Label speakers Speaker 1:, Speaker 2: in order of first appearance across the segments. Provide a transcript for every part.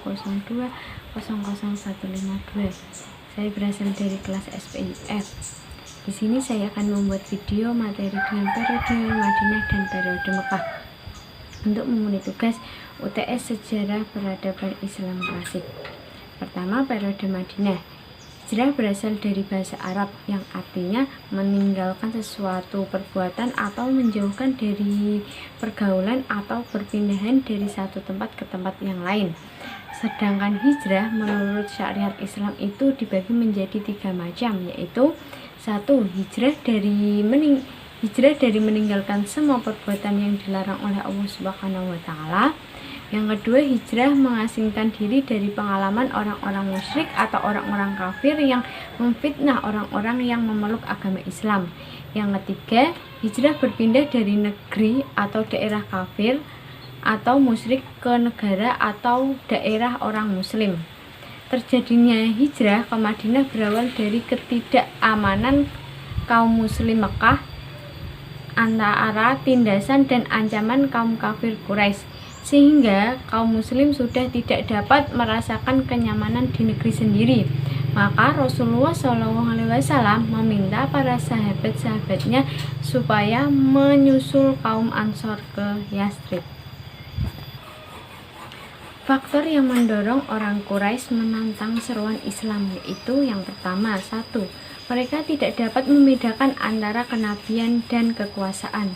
Speaker 1: 00152. Saya berasal dari kelas SPIF. Di sini saya akan membuat video materi dengan periode Madinah dan periode Mekah untuk memenuhi tugas UTS Sejarah Peradaban Islam Klasik. Pertama, periode Madinah. Hijrah berasal dari bahasa Arab yang artinya meninggalkan sesuatu perbuatan atau menjauhkan dari pergaulan atau perpindahan dari satu tempat ke tempat yang lain. Sedangkan hijrah menurut syariat Islam itu dibagi menjadi 3 macam, yaitu 1. Hijrah dari meninggalkan semua perbuatan yang dilarang oleh Allah Subhanahu wa taala. Yang kedua, hijrah mengasingkan diri dari pengalaman orang-orang musyrik atau orang-orang kafir yang memfitnah orang-orang yang memeluk agama Islam. Yang ketiga, hijrah berpindah dari negeri atau daerah kafir atau musyrik ke negara atau daerah orang muslim. Terjadinya hijrah ke Madinah berawal dari ketidakamanan kaum muslim Mekah antara tindasan dan ancaman kaum kafir Quraisy, sehingga kaum muslim sudah tidak dapat merasakan kenyamanan di negeri sendiri. Maka Rasulullah SAW meminta para sahabat-sahabatnya supaya menyusul kaum Ansor ke Yathrib. Faktor yang mendorong orang Quraisy menantang seruan Islam yaitu yang pertama, 1. Mereka tidak dapat membedakan antara kenabian dan kekuasaan.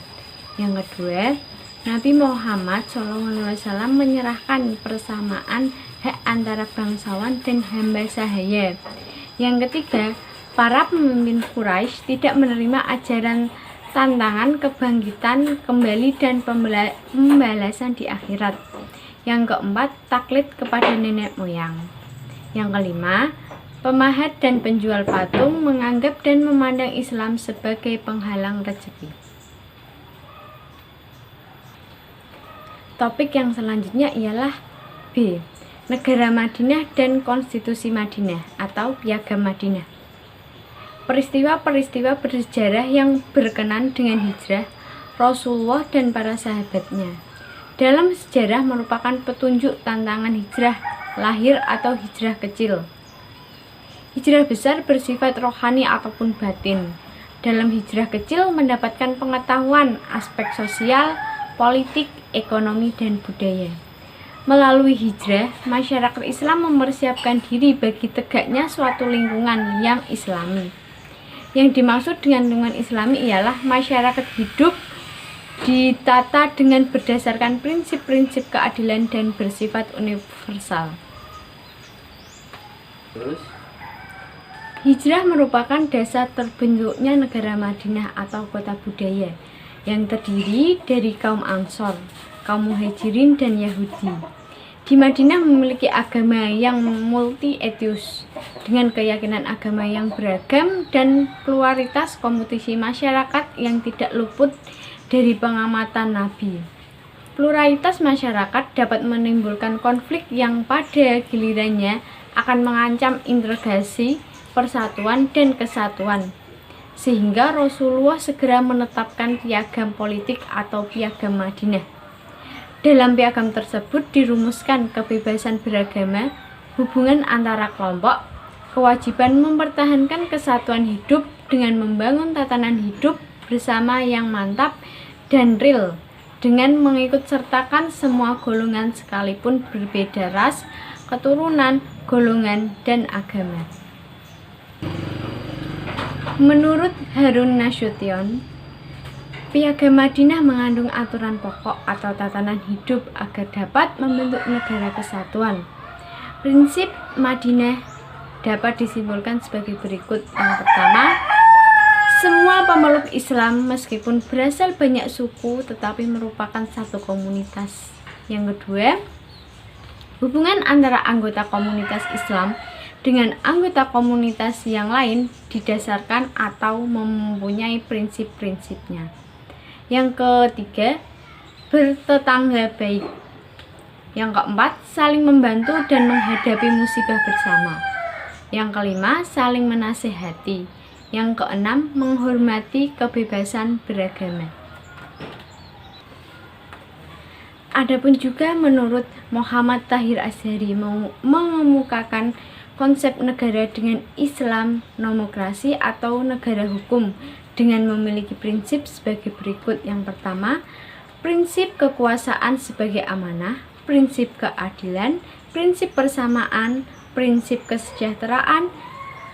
Speaker 1: Yang kedua, Nabi Muhammad SAW menyerahkan persamaan hak antara bangsawan dan hamba sahaya. Yang ketiga, para pemimpin Quraisy tidak menerima ajaran tantangan kebangkitan kembali dan pembalasan di akhirat. Yang keempat, taklid kepada nenek moyang. Yang kelima, pemahat dan penjual patung menganggap dan memandang Islam sebagai penghalang rezeki. Topik yang selanjutnya ialah B. Negara Madinah dan Konstitusi Madinah atau Piagam Madinah. Peristiwa-peristiwa bersejarah yang berkenan dengan hijrah Rasulullah dan para sahabatnya dalam sejarah merupakan petunjuk tantangan hijrah lahir atau hijrah kecil. Hijrah besar bersifat rohani ataupun batin. Dalam hijrah kecil mendapatkan pengetahuan aspek sosial, politik, ekonomi, dan budaya. Melalui hijrah, masyarakat Islam mempersiapkan diri bagi tegaknya suatu lingkungan yang islami. Yang dimaksud dengan lingkungan islami ialah masyarakat hidup ditata dengan berdasarkan prinsip-prinsip keadilan dan bersifat universal. Hijrah merupakan dasar terbentuknya negara Madinah atau kota budaya yang terdiri dari kaum Ansor, kaum Muhajirin, dan Yahudi. Di Madinah memiliki agama yang multi-etnis dengan keyakinan agama yang beragam dan pluralitas kompetisi masyarakat yang tidak luput dari pengamatan Nabi. Pluralitas masyarakat dapat menimbulkan konflik yang pada gilirannya akan mengancam integrasi, persatuan, dan kesatuan. Sehingga Rasulullah segera menetapkan piagam politik atau piagam Madinah. Dalam piagam tersebut dirumuskan kebebasan beragama, hubungan antara kelompok, kewajiban mempertahankan kesatuan hidup dengan membangun tatanan hidup bersama yang mantap dan real dengan mengikut sertakan semua golongan sekalipun berbeda ras, keturunan, golongan, dan agama. Menurut Harun Nasution, Piagam Madinah mengandung aturan pokok atau tatanan hidup agar dapat membentuk negara kesatuan. Prinsip Madinah dapat disimpulkan sebagai berikut. Yang pertama, semua pemeluk Islam meskipun berasal banyak suku tetapi merupakan satu komunitas. Yang kedua, hubungan antara anggota komunitas Islam dengan anggota komunitas yang lain didasarkan atau mempunyai prinsip-prinsipnya. Yang ketiga, bertetangga baik. Yang keempat, saling membantu dan menghadapi musibah bersama. Yang kelima, saling menasehati. Yang keenam, menghormati kebebasan beragama. Adapun juga menurut Muhammad Tahir Azhari mengemukakan konsep negara dengan Islam nomokrasi atau negara hukum dengan memiliki prinsip sebagai berikut. Yang pertama, prinsip kekuasaan sebagai amanah, prinsip keadilan, prinsip persamaan, prinsip kesejahteraan,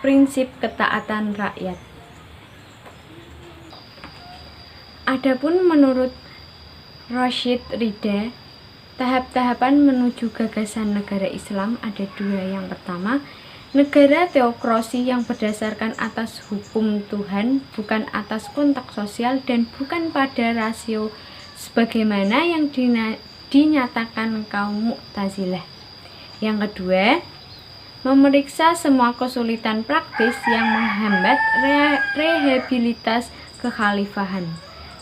Speaker 1: prinsip ketaatan rakyat. Adapun menurut Rashid Ridha, tahap-tahapan menuju gagasan negara Islam ada dua. Yang pertama, negara teokrasi yang berdasarkan atas hukum Tuhan, bukan atas kontak sosial dan bukan pada rasio sebagaimana yang dinyatakan kaum Mu'tazilah. Yang kedua, memeriksa semua kesulitan praktis yang menghambat rehabilitas kekhalifahan.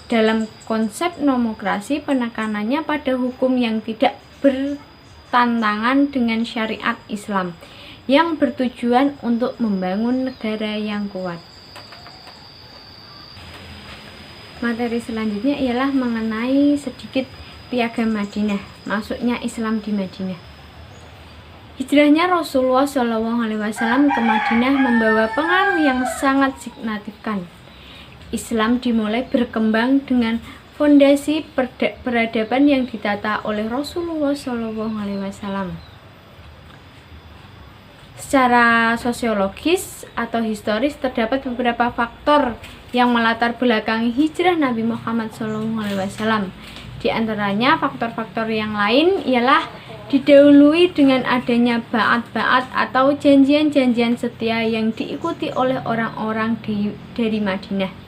Speaker 1: Dalam konsep nomokrasi, penekanannya pada hukum yang tidak bertentangan dengan syariat Islam, yang bertujuan untuk membangun negara yang kuat. Materi selanjutnya ialah mengenai sedikit piagam Madinah, masuknya Islam di Madinah. Hijrahnya Rasulullah SAW ke Madinah membawa pengaruh yang sangat signifikan. Islam dimulai berkembang dengan fondasi peradaban yang ditata oleh Rasulullah SAW. Secara sosiologis atau historis terdapat beberapa faktor yang melatar belakangi hijrah Nabi Muhammad SAW. Di antaranya faktor-faktor yang lain ialah didahului dengan adanya ba'at-ba'at atau janjian-janjian setia yang diikuti oleh orang-orang dari Madinah.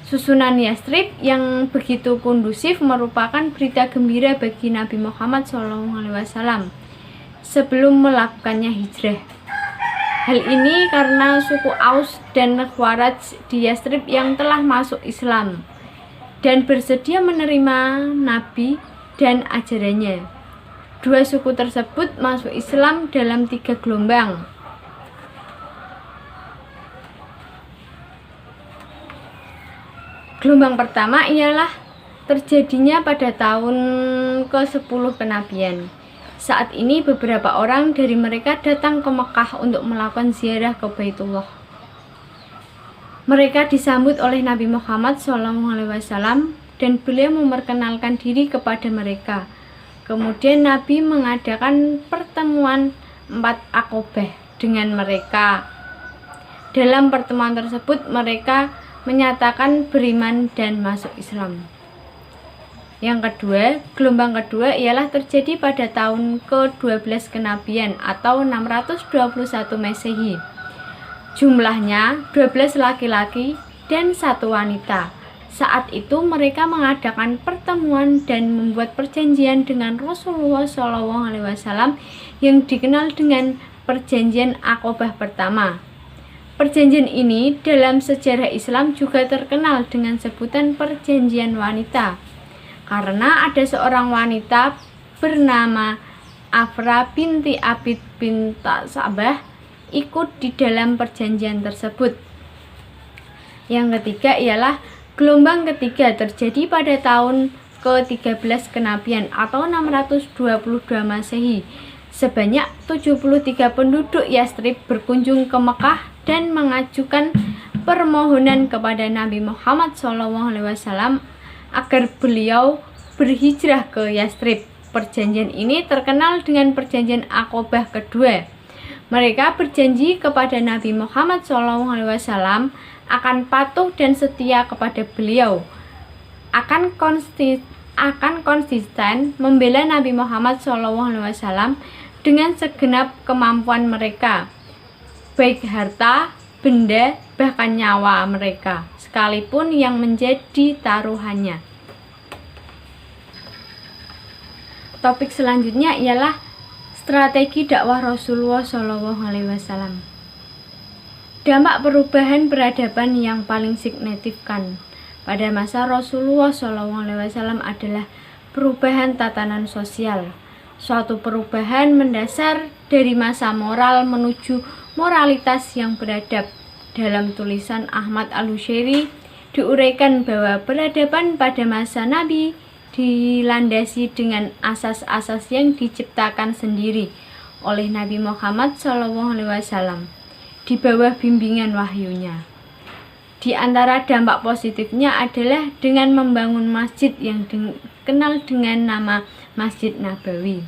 Speaker 1: Susunan Yathrib yang begitu kondusif merupakan berita gembira bagi Nabi Muhammad SAW sebelum melakukannya hijrah. Hal ini karena suku Aus dan Khwaraj di Yathrib yang telah masuk Islam dan bersedia menerima Nabi dan ajarannya. Dua suku tersebut masuk Islam dalam 3 gelombang. Gelombang pertama ialah terjadinya pada tahun ke-10 kenabian. Saat ini beberapa orang dari mereka datang ke Mekah untuk melakukan ziarah ke Baitullah. Mereka disambut oleh Nabi Muhammad SAW dan beliau memperkenalkan diri kepada mereka. Kemudian Nabi mengadakan pertemuan 4 Aqobah dengan mereka. Dalam pertemuan tersebut mereka menyatakan beriman dan masuk Islam. Yang kedua, gelombang kedua ialah terjadi pada tahun ke-12 kenabian atau 621 Masehi. Jumlahnya 12 laki-laki dan 1 wanita. Saat itu mereka mengadakan pertemuan dan membuat perjanjian dengan Rasulullah SAW yang dikenal dengan Perjanjian Aqobah pertama. Perjanjian ini dalam sejarah Islam juga terkenal dengan sebutan perjanjian wanita, karena ada seorang wanita bernama Afra binti Abid bin Sabah ikut di dalam perjanjian tersebut. Yang ketiga ialah gelombang ketiga terjadi pada tahun ke-13 kenabian atau 622 Masehi. Sebanyak 73 penduduk Yathrib berkunjung ke Mekah dan mengajukan permohonan kepada Nabi Muhammad SAW agar beliau berhijrah ke Yathrib. Perjanjian ini terkenal dengan Perjanjian Aqobah kedua. Mereka berjanji kepada Nabi Muhammad SAW akan patuh dan setia kepada beliau, akan konsisten membela Nabi Muhammad SAW dengan segenap kemampuan mereka, baik harta, benda, bahkan nyawa mereka, sekalipun yang menjadi taruhannya. Topik selanjutnya ialah strategi dakwah Rasulullah SAW. Dampak perubahan peradaban yang paling signifikan pada masa Rasulullah SAW adalah perubahan tatanan sosial. Suatu perubahan mendasar dari masa moral menuju moralitas yang beradab. Dalam tulisan Ahmad Al-Hushairi diuraikan bahwa peradaban pada masa Nabi dilandasi dengan asas-asas yang diciptakan sendiri oleh Nabi Muhammad SAW di bawah bimbingan wahyunya. Di antara dampak positifnya adalah dengan membangun masjid yang dikenal dengan nama Masjid Nabawi.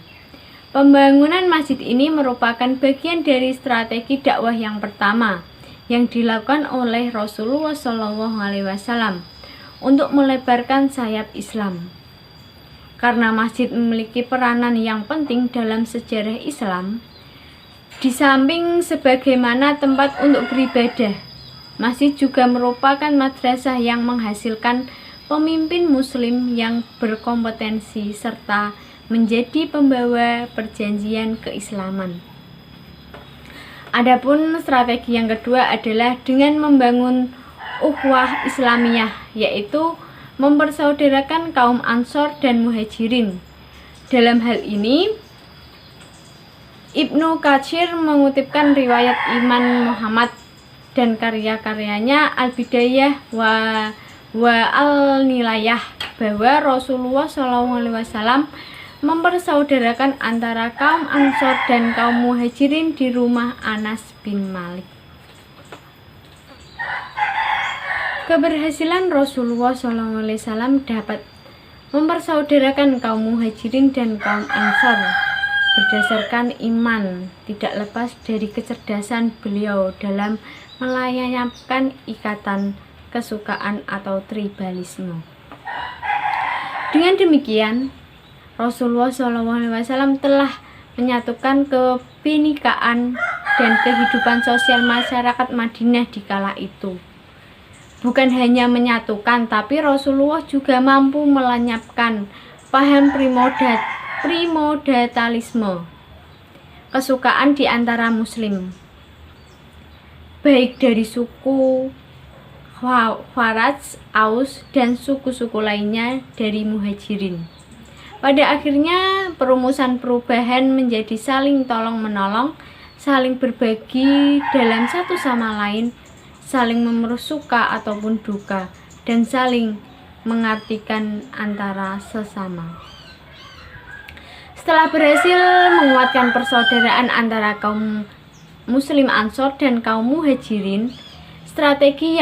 Speaker 1: Pembangunan masjid ini merupakan bagian dari strategi dakwah yang pertama yang dilakukan oleh Rasulullah SAW untuk melebarkan sayap Islam. Karena masjid memiliki peranan yang penting dalam sejarah Islam, di samping sebagaimana tempat untuk beribadah, masjid juga merupakan madrasah yang menghasilkan pemimpin muslim yang berkompetensi serta menjadi pembawa perjanjian keislaman. Adapun strategi yang kedua adalah dengan membangun ukhuwah Islamiyah, yaitu mempersaudarakan kaum Ansor dan Muhajirin. Dalam hal ini, Ibnu Katsir mengutipkan riwayat Imam Muhammad dan karya-karyanya Al-Bidayah wa Al-Nilayah bahwa Rasulullah SAW mempersaudarakan antara kaum Ansor dan kaum Muhajirin di rumah Anas bin Malik. Keberhasilan Rasulullah SAW dapat mempersaudarakan kaum Muhajirin dan kaum Ansor berdasarkan iman tidak lepas dari kecerdasan beliau dalam melayangkan ikatan kesukaan atau tribalisme. Dengan demikian, Rasulullah SAW telah menyatukan kebinekaan dan kehidupan sosial masyarakat Madinah di kala itu. Bukan hanya menyatukan, tapi Rasulullah juga mampu melenyapkan paham primodatalisme, kesukaan di antara muslim, baik dari suku Khawarij, Aus, dan suku-suku lainnya dari Muhajirin. Pada akhirnya, perumusan perubahan menjadi saling tolong-menolong, saling berbagi dalam satu sama lain, saling memeluk suka ataupun duka, dan saling mengartikan antara sesama. Setelah berhasil menguatkan persaudaraan antara kaum Muslim Ansor dan kaum Muhajirin, strategi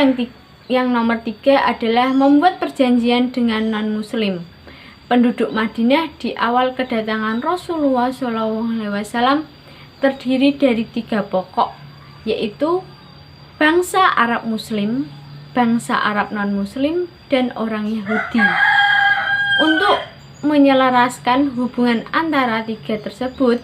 Speaker 1: yang nomor 3 adalah membuat perjanjian dengan non-Muslim. Penduduk Madinah di awal kedatangan Rasulullah SAW terdiri dari 3 pokok, yaitu bangsa Arab Muslim, bangsa Arab non-Muslim, dan orang Yahudi. Untuk menyelaraskan hubungan antara 3 tersebut,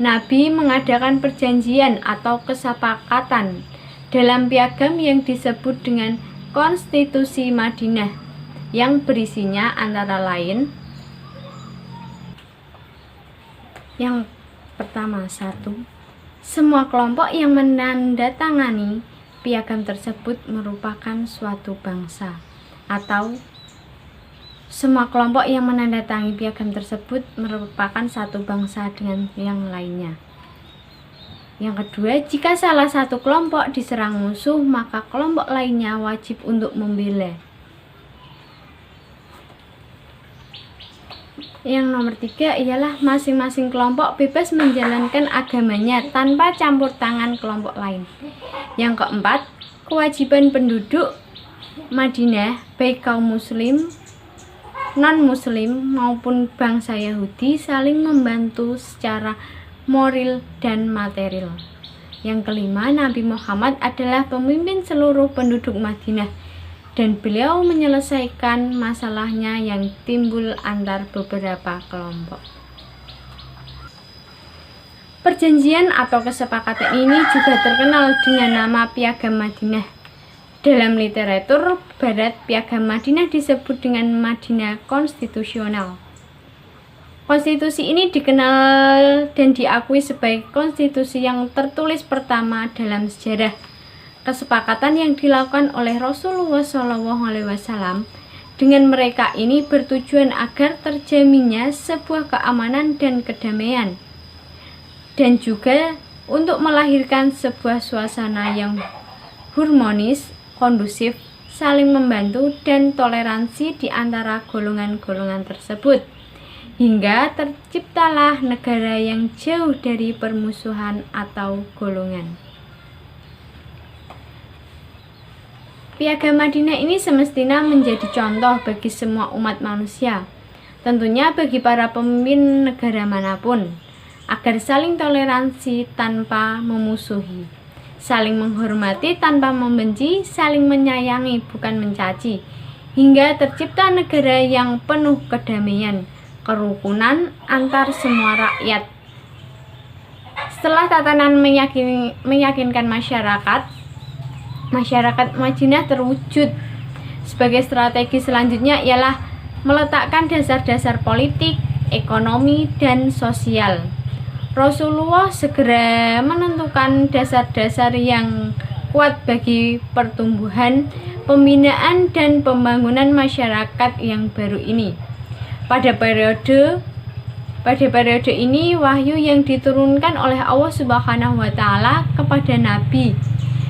Speaker 1: Nabi mengadakan perjanjian atau kesepakatan dalam piagam yang disebut dengan Konstitusi Madinah, yang berisinya antara lain yang pertama, 1. Semua kelompok yang menandatangani piagam tersebut merupakan suatu bangsa, atau semua kelompok yang menandatangani piagam tersebut merupakan satu bangsa dengan yang lainnya. Yang kedua, jika salah satu kelompok diserang musuh, maka kelompok lainnya wajib untuk membela. Yang nomor 3 ialah masing-masing kelompok bebas menjalankan agamanya tanpa campur tangan kelompok lain. Yang keempat, kewajiban penduduk Madinah, baik kaum muslim, non-muslim maupun bangsa Yahudi, saling membantu secara moral dan material. Yang kelima, Nabi Muhammad adalah pemimpin seluruh penduduk Madinah, dan beliau menyelesaikan masalahnya yang timbul antar beberapa kelompok. Perjanjian atau kesepakatan ini juga terkenal dengan nama Piagam Madinah. Dalam literatur barat, Piagam Madinah disebut dengan Madinah Konstitusional. Konstitusi ini dikenal dan diakui sebagai konstitusi yang tertulis pertama dalam sejarah. Kesepakatan yang dilakukan oleh Rasulullah SAW dengan mereka ini bertujuan agar terjaminnya sebuah keamanan dan kedamaian, dan juga untuk melahirkan sebuah suasana yang harmonis, kondusif, saling membantu, dan toleransi di antara golongan-golongan tersebut, hingga terciptalah negara yang jauh dari permusuhan atau golongan. Piagam Madinah ini semestinya menjadi contoh bagi semua umat manusia, tentunya bagi para pemimpin negara manapun, agar saling toleransi tanpa memusuhi, saling menghormati tanpa membenci, saling menyayangi bukan mencaci, hingga tercipta negara yang penuh kedamaian, kerukunan antar semua rakyat. Setelah tatanan meyakinkan masyarakat Madinah terwujud. Sebagai strategi selanjutnya ialah meletakkan dasar-dasar politik, ekonomi, dan sosial. Rasulullah segera menentukan dasar-dasar yang kuat bagi pertumbuhan, pembinaan, dan pembangunan masyarakat yang baru ini. Pada periode ini, wahyu yang diturunkan oleh Allah Subhanahu wa Ta'ala kepada Nabi,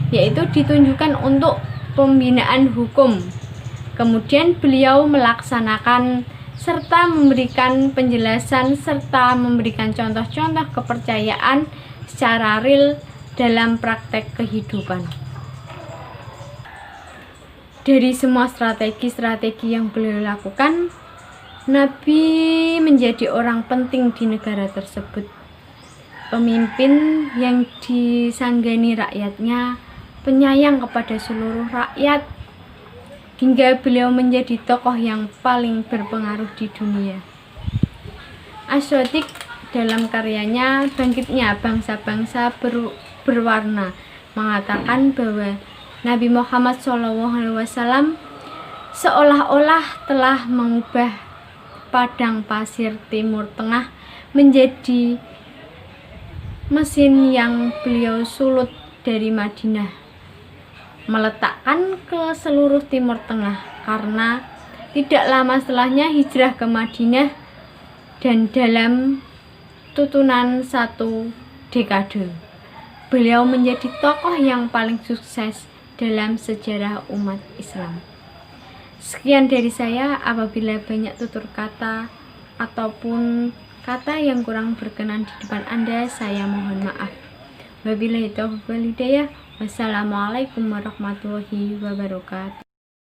Speaker 1: yaitu ditunjukkan untuk pembinaan hukum. Kemudian beliau melaksanakan serta memberikan penjelasan serta memberikan contoh-contoh kepercayaan secara real dalam praktek kehidupan. Dari semua strategi-strategi yang beliau lakukan, Nabi menjadi orang penting di negara tersebut, pemimpin yang disanggani rakyatnya, penyayang kepada seluruh rakyat, hingga beliau menjadi tokoh yang paling berpengaruh di dunia. Asy-Syadiq dalam karyanya Bangkitnya Bangsa-Bangsa Berwarna mengatakan bahwa Nabi Muhammad SAW seolah-olah telah mengubah padang pasir Timur Tengah menjadi mesin yang beliau sulut dari Madinah, meletakkan ke seluruh Timur Tengah, karena tidak lama setelahnya hijrah ke Madinah, dan dalam tutunan 1 dekade beliau menjadi tokoh yang paling sukses dalam sejarah umat Islam. Sekian dari saya. Apabila banyak tutur kata ataupun kata yang kurang berkenan di depan Anda, saya mohon maaf. Wabillahi taufiq wal hidayah. Wassalamualaikum warahmatullahi wabarakatuh.